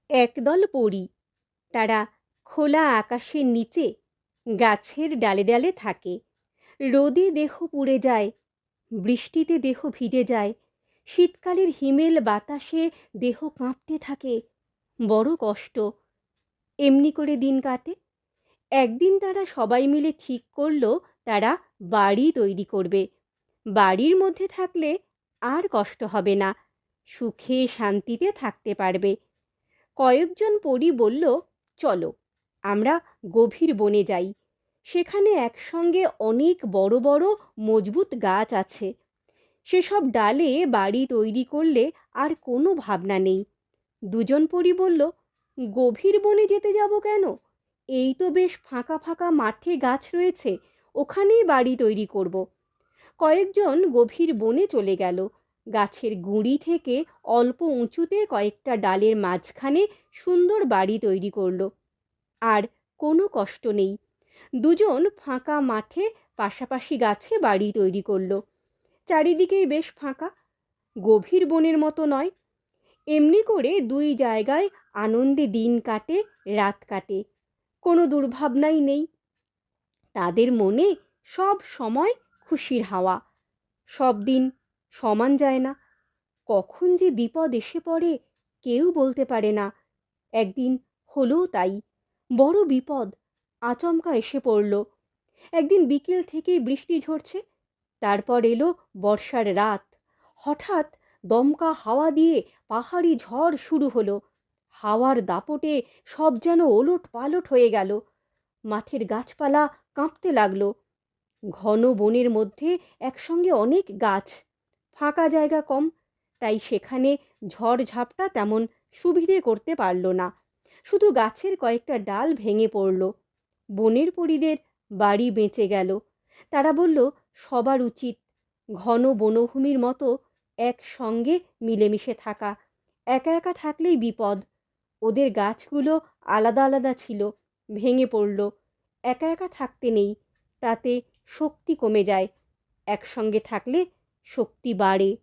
একদল পরী, তারা খোলা আকাশের নিচে গাছের ডালে ডালে থাকে। রোদে দেহ পুড়ে যায়, বৃষ্টিতে দেহ ভিজে যায়, শীতকালের হিমেল বাতাসে দেহ কাঁপতে থাকে। বড় কষ্ট। এমনি করে দিন কাটে। একদিন তারা সবাই মিলে ঠিক করল তারা বাড়ি তৈরি করবে। বাড়ির মধ্যে থাকলে আর কষ্ট হবে না, সুখে শান্তিতে থাকতে পারবে। কয়েকজন পরী বলল, চলো আমরা গভীর বনে যাই। সেখানে একসঙ্গে অনেক বড় বড় মজবুত গাছ আছে। সেসব ডালে বাড়ি তৈরি করলে আর কোনো ভাবনা নেই। দুজন পরী বলল, গভীর বনে যেতে যাব কেন? এই তো বেশ ফাঁকা ফাঁকা মাঠে গাছ রয়েছে, ওখানেই বাড়ি তৈরি করব। কয়েকজন গভীর বনে চলে গেল। গাছের গুঁড়ি থেকে অল্প উঁচুতে কয়েকটা ডালের মাঝখানে সুন্দর বাড়ি তৈরি করল। আর কোনো কষ্ট নেই। দুজন ফাঁকা মাঠে পাশাপাশি গাছে বাড়ি তৈরি করল। চারিদিকেই বেশ ফাঁকা, গভীর বনের মতো নয়। এমনি করে দুই জায়গায় আনন্দে দিন কাটে, রাত কাটে। কোনো দুর্ভাবনাই নেই। তাদের মনে সব সময় খুশির হাওয়া। সব দিন সমান যায় না, কখন যে বিপদ এসে পড়ে কেউ বলতে পারে না। একদিন হলো তাই, বড় বিপদ আচমকা এসে পড়ল। একদিন বিকেল থেকেই বৃষ্টি ঝরছে, তারপর এলো বর্ষার রাত। হঠাৎ দমকা হাওয়া দিয়ে পাহাড়ি ঝড় শুরু হলো। হাওয়ার দাপটে সব যেন ওলট পালট হয়ে গেল। মাঠের গাছপালা কাঁপতে লাগলো। ঘন বনের মধ্যে একসঙ্গে অনেক গাছ, ফাঁকা জায়গা কম, তাই সেখানে ঝড়ঝাপটা তেমন সুবিধে করতে পারল না। শুধু গাছের কয়েকটা ডাল ভেঙে পড়ল। বনের পরীদের বাড়ি বেঁচে গেল। তারা বলল, সবার উচিত ঘন বনভূমির মতো একসঙ্গে মিলেমিশে থাকা। একা একা থাকলেই বিপদ। ওদের গাছগুলো আলাদা আলাদা ছিল, ভেঙে পড়ল। একা একা থাকতে নেই, তাতে শক্তি কমে যায়। একসঙ্গে থাকলে শক্তি বাড়ে।